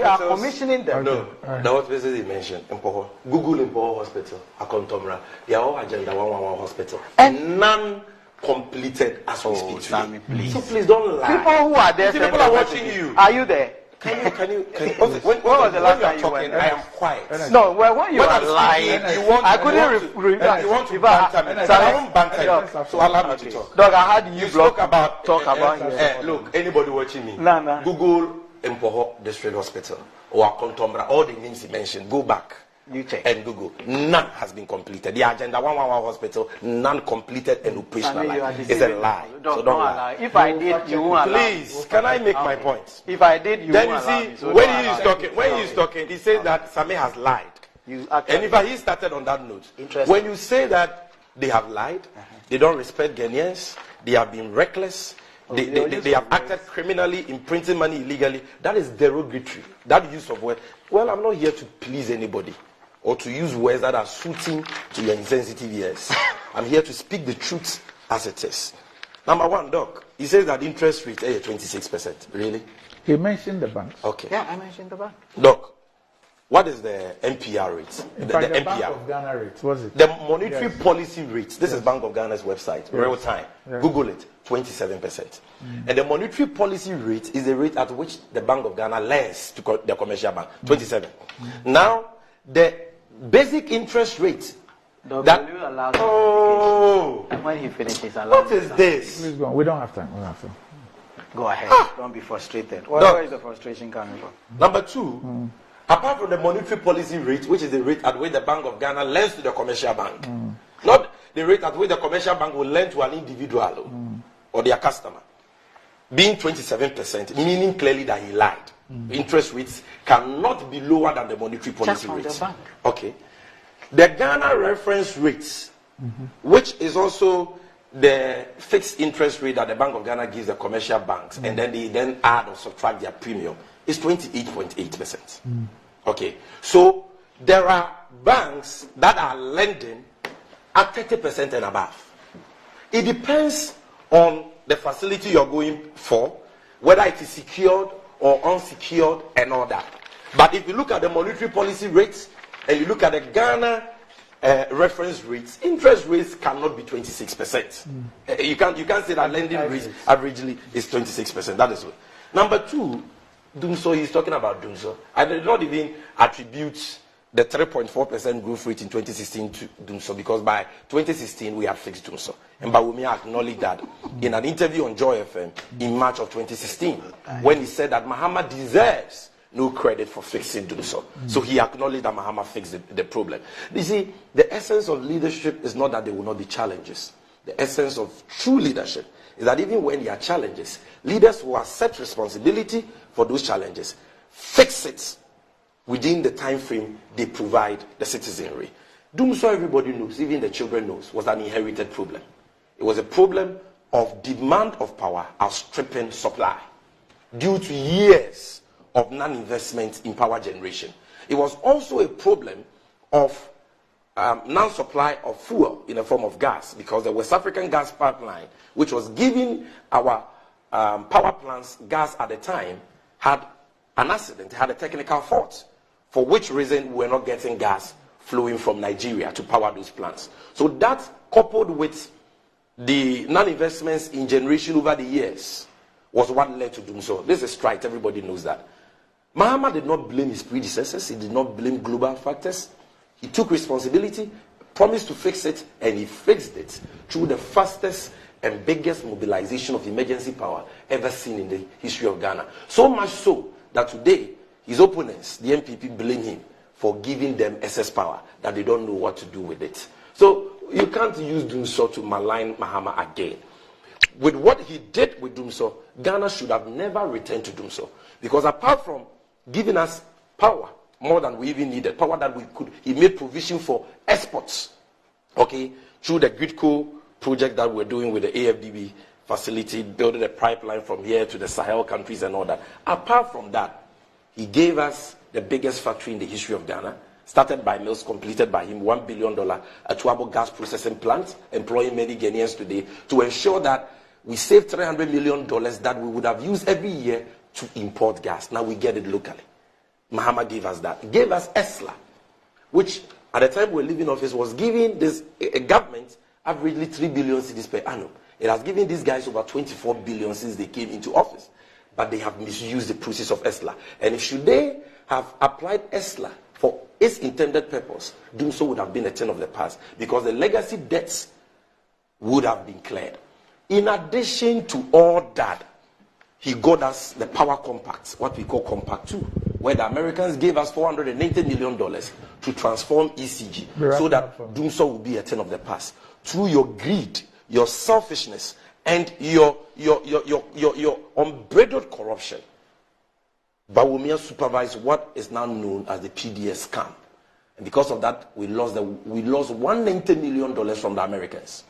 are commissioning them. No, the hospitals he mentioned, Google Impoho Hospital, Akontomra, they are all Agenda 111 Hospital. And none completed as we speak today. Sammy, please. So please don't lie. People who are there, people are watching you. Are you there? Can you when was the last time you went? I am quiet. No, when you are lying, I couldn't. You want to banter me. I won't banter you. So allow me to talk. Dog, I heard you talk about look, anybody watching me. Google Impoho District Hospital or Akontomra, all the names he mentioned. Go back. You check. And Google. None has been completed. The Agenda 111 Hospital, none completed and operationalized. It's a lie. So don't lie. If I did, you won't allow. Please, can I make my point? If I did, you won't allow. Then you see, when he is talking, he says that Sammy has lied. And if he started on that note, when you say that they have lied, they don't respect Ghanaians, they have been reckless, they have acted criminally, imprinting money illegally, that is derogatory. That use of word. Well, I'm not here to please anybody or to use words that are suiting to your insensitive ears. I'm here to speak the truth as it is. Number one, Doc, he says that interest rate is 26%. Really? He mentioned the banks. Okay. Yeah, I mentioned the bank. Doc, what is the MPR rate? In fact, the Bank of Ghana rate, what's it? The monetary policy rate. This is Bank of Ghana's website, real time. Google it, 27%. And the monetary policy rate is the rate at which the Bank of Ghana lends to the commercial bank, 27. Now, the basic interest rate. When he finishes, what is this? Please go on. We don't have time. Go ahead. Don't be frustrated. Where is the frustration coming from? Number two, apart from the monetary policy rate, which is the rate at which the Bank of Ghana lends to the commercial bank, not the rate at which the commercial bank will lend to an individual or their customer, being 27%, meaning clearly that he lied. Interest rates cannot be lower than the monetary policy rate. The bank. Okay. The Ghana reference rates, which is also the fixed interest rate that the Bank of Ghana gives the commercial banks, and then they then add or subtract their premium, is 28.8%. Okay. So there are banks that are lending at 30% and above. It depends on the facility you're going for, whether it is secured or unsecured and all that. But if you look at the monetary policy rates and you look at the Ghana reference rates, interest rates cannot be 26%. You can't say that lending rates averagely is 26%. That is what. Number two, Dumso, he's talking about Dumso. I did not even attribute the 3.4% growth rate in 2016 to Dumso, because by 2016 we had fixed Dumso. And Bawumia acknowledged that in an interview on Joy FM in March of 2016, when he said that Mahama deserves no credit for fixing Dumso. So he acknowledged that Mahama fixed the problem. You see, the essence of leadership is not that there will not be challenges. The essence of true leadership is that even when there are challenges, leaders will accept responsibility for those challenges, fix it within the time frame they provide the citizenry. Dumso, everybody knows, even the children knows, was an inherited problem. It was a problem of demand of power outstripping supply due to years of non-investment in power generation. It was also a problem of non-supply of fuel in the form of gas, because the West African gas pipeline, which was giving our power plants gas at the time, had an accident, had a technical fault, for which reason we were not getting gas flowing from Nigeria to power those plants. So that, coupled with the non-investments in generation over the years, was what led to Dumso. This is right, everybody knows that. Mahama did not blame his predecessors, he did not blame global factors. He took responsibility, promised to fix it, and he fixed it through the fastest and biggest mobilization of emergency power ever seen in the history of Ghana. So much so that today, his opponents, the MPP, blame him for giving them excess power, that they don't know what to do with it. So you can't use Dumso to malign Mahama again. With what he did with Dumso, Ghana should have never returned to Dumso. Because apart from giving us power, more than we even needed, power that we could, he made provision for exports, okay, through the Gridco project that we're doing with the AFDB facility, building a pipeline from here to the Sahel countries and all that. Apart from that, he gave us the biggest factory in the history of Ghana, started by Mills, completed by him, $1 billion, a Tuabo gas processing plant, employing many Ghanaians today, to ensure that we saved $300 million that we would have used every year to import gas. Now we get it locally. Mahama gave us that. He gave us ESLA, which at the time we were leaving office was giving this a government averagely 3 billion cedis per annum. It has given these guys over 24 billion since they came into office. But they have misused the process of ESLA. And if should they have applied ESLA for its intended purpose, doing so would have been a thing of the past, because the legacy debts would have been cleared. In addition to all that, he got us the power compact, what we call Compact 2, where the Americans gave us $480 million to transform ECG, so that doing so will be a thing of the past. Through your greed, your selfishness, and your unbridled corruption, Bawumia supervised what is now known as the PDS scam. And because of that, we lost $190 million from the Americans.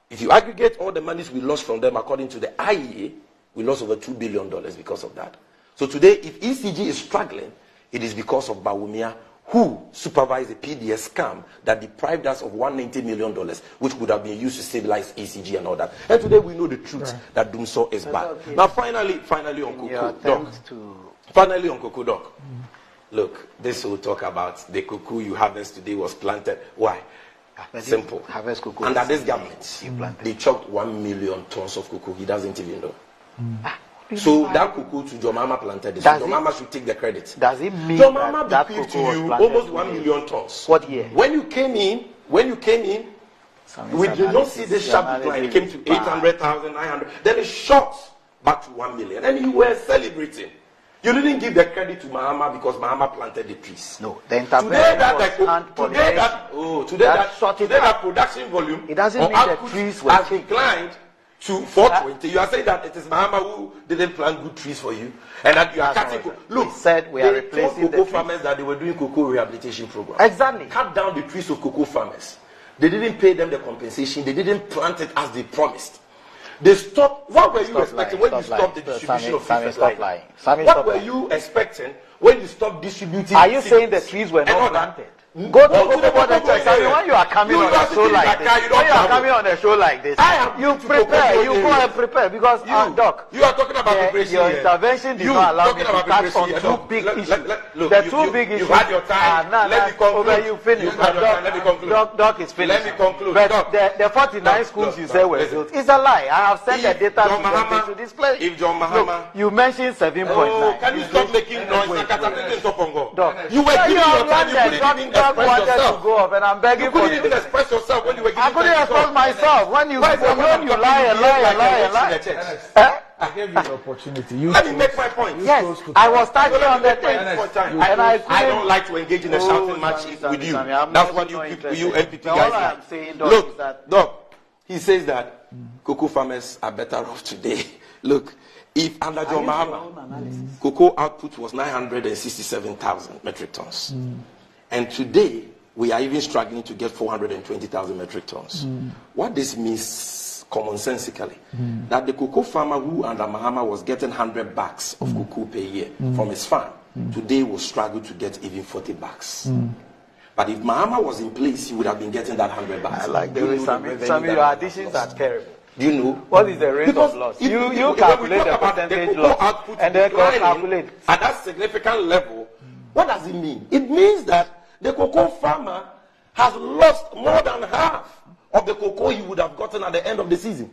If you aggregate all the monies we lost from them, according to the IEA, we lost over $2 billion because of that. So today, if ECG is struggling, it is because of Bawumia, who supervised the PDS scam that deprived us of $190 million, which would have been used to stabilize ECG and all that. And today we know the truth that Dumso is bad. Okay. Now, finally on Cocoa Doc. Finally on Cocoa Doc. Look, this will talk about the cocoa you harvest today was planted. Why? Simple. Harvest cocoa. Under this government, they chopped 1 million tons of cocoa. He doesn't even know. So that cocoa to John Mama planted this. John Mama should take the credit. Does it mean John Mama that bequeathed cocoa to you was planted almost 1 million tons? What year? When you came in, we did not see this sharp decline. It came to 800,000, 900. Then it shot back to 1 million. And you were celebrating. You didn't give the credit to Mahama because Mahama planted the trees. No, the intervention today that production volume it doesn't mean the trees were has declined to 420. You are saying that it is Mahama who didn't plant good trees for you, and that you are cutting. Look, said we are replacing the cocoa farmers that they were doing cocoa rehabilitation program. Exactly. Cut down the trees of cocoa farmers. They didn't pay them the compensation. They didn't plant it as they promised. They stopped. What were you expecting when you stopped the distribution of fertilizer? What were you expecting when you stopped distributing? Are you saying the trees were not planted? Go to the border check. When you are coming on a show like this, you prepare. You go and prepare because Doc, you are talking about preparation. Your intervention did not allow me to touch on two big issues. The two big issues. You had your time. Let me conclude. You finished. Let me conclude. Doc is finished. Let me conclude. But the 49 schools you say were built, it's a lie. I have sent the data to display. If John Mahama, you mentioned 7.9. Can you stop making noise? Doc, you were giving your time. You couldn't even express yourself. To go up, and I'm begging you couldn't even express yourself when you were giving. I couldn't express myself when you lie. I gave you the opportunity. Let me make my point. Yes, I was starting on the thing, and I don't like to engage in a shouting match with you. That's what you MPP guys like. Look, Doc, he says that cocoa farmers are better off today. Look, if under John Mahama, cocoa output was 967,000 metric tons, and today we are even struggling to get 420,000 metric tons. What this means, commonsensically, that the cocoa farmer who under Mahama was getting 100 bags of cocoa per year from his farm, today will struggle to get even 40 bags. But if Mahama was in place, he would have been getting that 100 bags. I like the way Sammy, your additions are terrible. Do you know? What is the rate of loss? You calculate the percentage loss and then calculate. At that significant level, what does it mean? It means that the cocoa farmer has lost more than half of the cocoa he would have gotten at the end of the season.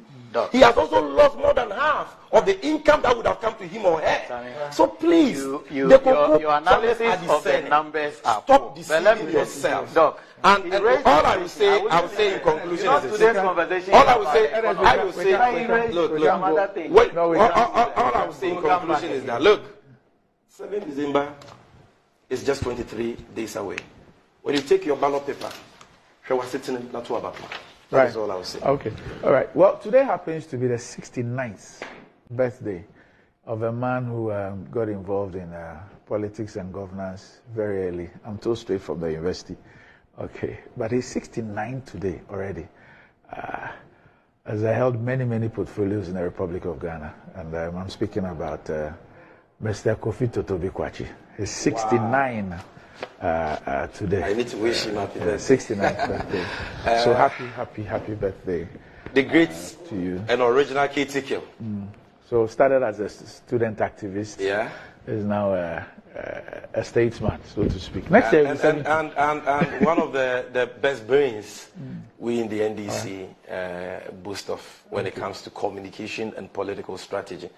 He has also lost more than half of the income that would have come to him or her. So please, the cocoa your analysis of the numbers are stop deceiving yourself. Doc, and all I will say in conclusion is this. All I will say, look, all I will say in conclusion is that, look, 7th December is just 23 days away. When you take your ballot paper, that is all I will say. Okay. All right. Well, today happens to be the 69th birthday of a man who got involved in politics and governance very early. I'm told straight from the university. Okay. But he's 69 today already. As I held many portfolios in the Republic of Ghana. And I'm speaking about Mr. Kofi Totobi Kwachi. He's 69 today. I need to wish him happy birthday. 69th birthday. So happy birthday. The great to you. And original KTK. So started as a student activist. Yeah. Is now a a statesman, so to speak. Next year, and one of the best brains we in the NDC boast of when it comes to communication and political strategy.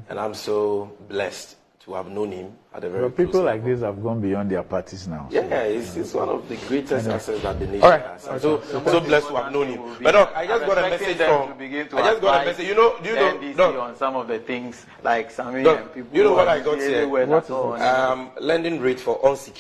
And I'm so blessed to have known him at a very people like this have gone beyond their parties now. Yeah, it's one of the greatest assets that the nation has. I'm so blessed to have known him. But look, I just got a message from. I just got a message. You know, on some of the things like Sammy and people. You know what I got here? What is lending rate for unsecured